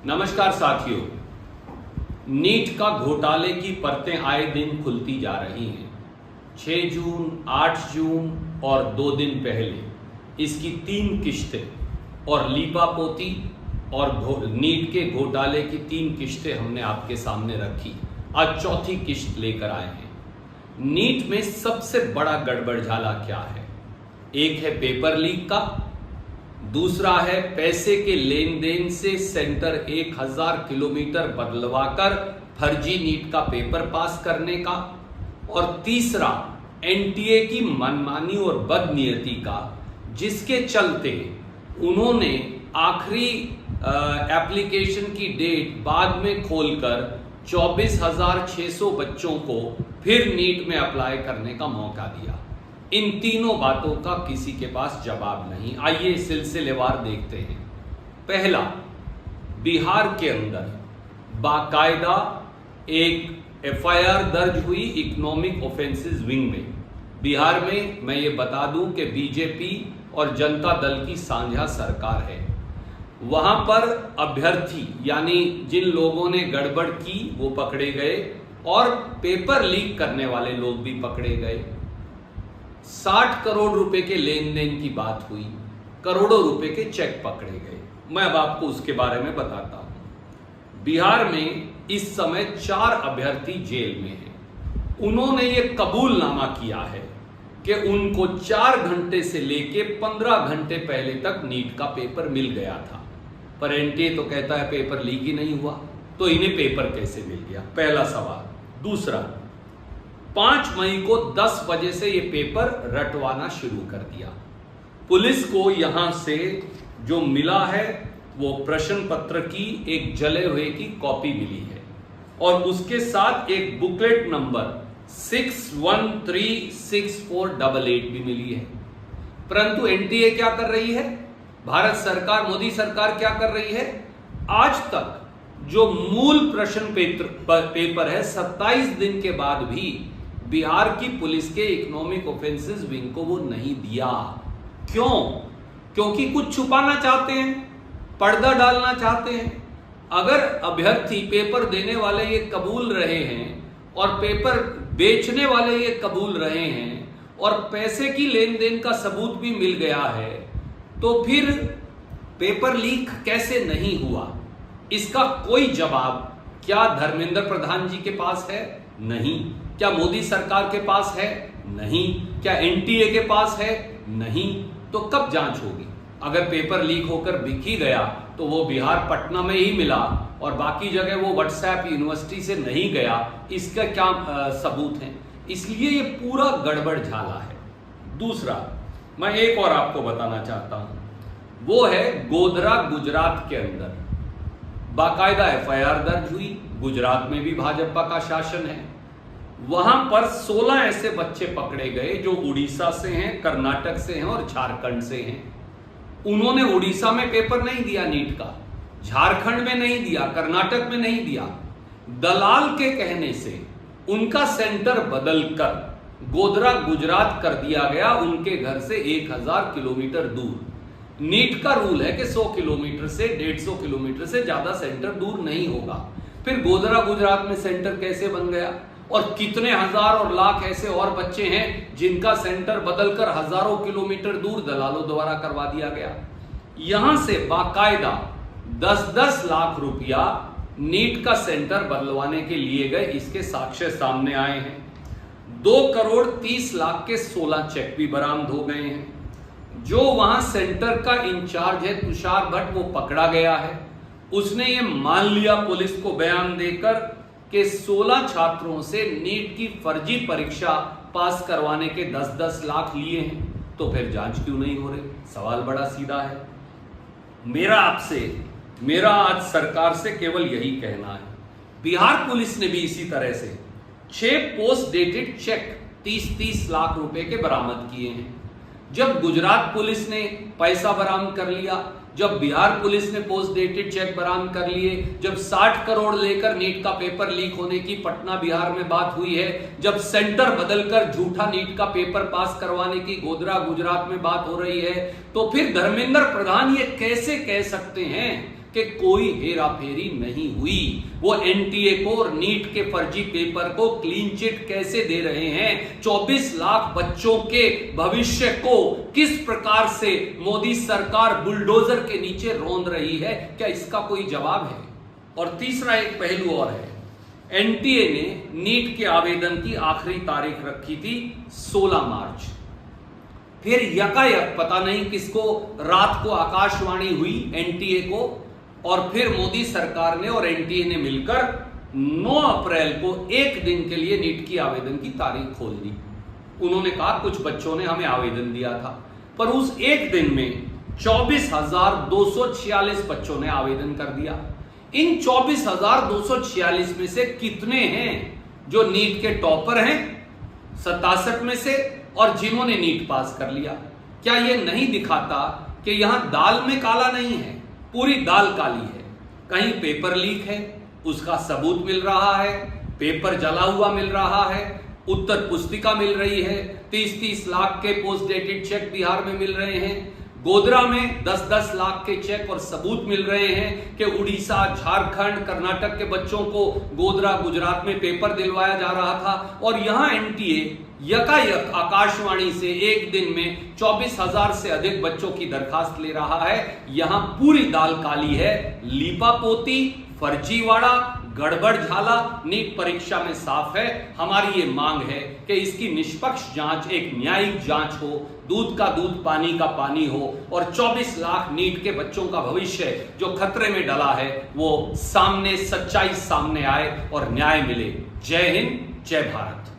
नमस्कार साथियों, नीट का घोटाले की परतें आए दिन खुलती जा रही हैं। 6 जून, 8 जून और 2 दिन पहले इसकी 3 किश्तें और लीपापोती और नीट के घोटाले की 3 किश्तें हमने आपके सामने रखी। आज चौथी किश्त लेकर आए हैं। नीट में सबसे बड़ा गड़बड़झाला क्या है? एक है पेपर लीक का, दूसरा है पैसे के लेन देन से सेंटर 1000 किलोमीटर बदलवाकर फर्जी नीट का पेपर पास करने का, और तीसरा एनटीए की मनमानी और बदनीयती का, जिसके चलते उन्होंने आखिरी एप्लीकेशन की डेट बाद में खोलकर 24,600 बच्चों को फिर नीट में अप्लाई करने का मौका दिया। इन तीनों बातों का किसी के पास जवाब नहीं। आइए सिलसिलेवार देखते हैं। पहला, बिहार के अंदर बाकायदा एक एफआईआर दर्ज हुई इकोनॉमिक ऑफेंसेस विंग में। बिहार में मैं ये बता दूं कि बीजेपी और जनता दल की साझा सरकार है। वहां पर अभ्यर्थी यानी जिन लोगों ने गड़बड़ की वो पकड़े गए और पेपर लीक करने वाले लोग भी पकड़े गए। 60 करोड़ रुपए के लेन देन की बात हुई, करोड़ों रुपए के चेक पकड़े गए। मैं अब आपको उसके बारे में बताता हूं। बिहार में इस समय 4 अभ्यर्थी जेल में हैं। उन्होंने ये कबूलनामा किया है कि उनको 4 घंटे से लेके 15 घंटे पहले तक नीट का पेपर मिल गया था, पर एनटीए तो कहता है पेपर लीक ही नहीं हुआ, तो इन्हें पेपर कैसे मिल गया? पहला सवाल। दूसरा, 5 मई को 10 बजे से ये पेपर रटवाना शुरू कर दिया। पुलिस को यहां से जो मिला है वो प्रश्न पत्र की एक जले हुए की कॉपी मिली है और उसके साथ एक बुकलेट नंबर 61364888 भी मिली है। परंतु एनटीए क्या कर रही है? भारत सरकार, मोदी सरकार क्या कर रही है? आज तक जो मूल प्रश्न पेपर है 27 दिन के बाद भी बिहार की पुलिस के इकोनॉमिक ऑफेंसेस विंग को वो नहीं दिया। क्यों? क्योंकि कुछ छुपाना चाहते हैं, पर्दा डालना चाहते हैं। अगर अभ्यर्थी पेपर देने वाले ये कबूल रहे हैं और पेपर बेचने वाले ये कबूल रहे हैं और पैसे की लेन देन का सबूत भी मिल गया है, तो फिर पेपर लीक कैसे नहीं हुआ? इसका कोई जवाब क्या धर्मेंद्र प्रधान जी के पास है? नहीं। क्या मोदी सरकार के पास है? नहीं। क्या एनटीए के पास है? नहीं। तो कब जांच होगी? अगर पेपर लीक होकर बिक ही गया तो वो बिहार पटना में ही मिला और बाकी जगह वो व्हाट्सएप यूनिवर्सिटी से नहीं गया, इसका क्या सबूत है? इसलिए ये पूरा गड़बड़ झाला है। दूसरा, मैं एक और आपको बताना चाहता हूं, वो है गोधरा गुजरात के अंदर बाकायदा एफआईआर दर्ज हुई। गुजरात में भी भाजपा का शासन है। वहां पर 16 ऐसे बच्चे पकड़े गए जो उड़ीसा से हैं, कर्नाटक से हैं और झारखंड से हैं। उन्होंने उड़ीसा में पेपर नहीं दिया नीट का, झारखंड में नहीं दिया, कर्नाटक में नहीं दिया। दलाल के कहने से उनका सेंटर बदलकर गोधरा गुजरात कर दिया गया, उनके घर से 1000 किलोमीटर दूर। नीट का रूल है कि 100 किलोमीटर से 150 किलोमीटर से ज्यादा सेंटर दूर नहीं होगा। फिर गोधरा गुजरात में सेंटर कैसे बन गया? और कितने हजार और लाख ऐसे और बच्चे हैं जिनका सेंटर बदलकर हजारों किलोमीटर दूर दलालों द्वारा करवा दिया गया। यहां से बाकायदा 10-10 लाख रुपया नीट का सेंटर बदलवाने के लिए गए, इसके साक्ष्य सामने आए हैं। 2 करोड़ 30 लाख के 16 चेक भी बरामद हो गए हैं। जो वहां सेंटर का इंचार्ज है तुषार भट्ट, वो पकड़ा गया है। उसने ये मान लिया पुलिस को बयान देकर कि 16 छात्रों से नीट की फर्जी परीक्षा पास करवाने के 10-10 लाख लिए हैं। तो फिर जांच क्यों नहीं हो रही? सवाल बड़ा सीधा है। मेरा आज सरकार से केवल यही कहना है। बिहार पुलिस ने भी इसी तरह से 6 पोस्ट डेटेड चेक 30-30 लाख रुपए के बरामद किए हैं। जब गुजरात पुलिस ने पैसा बरामद कर लिया, जब बिहार पुलिस ने पोस्ट डेटेड चेक बरामद कर लिए, जब 60 करोड़ लेकर नीट का पेपर लीक होने की पटना बिहार में बात हुई है, जब सेंटर बदलकर झूठा नीट का पेपर पास करवाने की गोधरा गुजरात में बात हो रही है, तो फिर धर्मेंद्र प्रधान ये कैसे कह सकते हैं कि कोई हेराफेरी नहीं हुई। वो एनटीए को और नीट के फर्जी पेपर को क्लीन चिट कैसे दे रहे हैं, 24 लाख बच्चों के भविष्य को किस प्रकार से मोदी सरकार बुलडोजर के नीचे रौंद रही है, क्या इसका कोई जवाब है? और तीसरा एक पहलू और है, एनटीए ने नीट के आवेदन की आखिरी तारीख रखी थी 16 मार्च। फिर यकायक पता नहीं किसको रात को आकाशवाणी हुई एनटीए को, और फिर मोदी सरकार ने और एनटीए ने मिलकर 9 अप्रैल को एक दिन के लिए नीट की आवेदन की तारीख खोल दी। उन्होंने कहा कुछ बच्चों ने हमें आवेदन दिया था, पर उस एक दिन में 24,246 बच्चों ने आवेदन कर दिया। इन 24,246 में से कितने हैं जो नीट के टॉपर हैं 67 में से, और जिन्होंने नीट पास कर लिया? क्या यह नहीं दिखाता कि यहां दाल में काला नहीं है, पूरी दाल काली है? कहीं पेपर लीक है, उसका सबूत मिल रहा है, पेपर जला हुआ मिल रहा है, उत्तर पुस्तिका मिल रही है, 30-30 लाख के पोस्ट डेटेड चेक बिहार में मिल रहे हैं, गोधरा में 10-10 लाख के चेक और सबूत मिल रहे हैं कि उड़ीसा, झारखंड, कर्नाटक के बच्चों को गोधरा, गुजरात में पेपर दिलवाया जा रहा था। और यहां एनटीए यकायक आकाशवाणी से एक दिन में 24,000 से अधिक बच्चों की दरखास्त ले रहा है। यहां पूरी दाल काली है, लीपापोती, फर्जीवाड़ा, गड़बड़ झाला नीट परीक्षा में साफ है। हमारी ये मांग है कि इसकी निष्पक्ष जांच, एक न्यायिक जांच हो, दूध का दूध पानी का पानी हो, और 24 लाख नीट के बच्चों का भविष्य जो खतरे में डला है वो सामने, सच्चाई सामने आए और न्याय मिले। जय हिंद, जय भारत।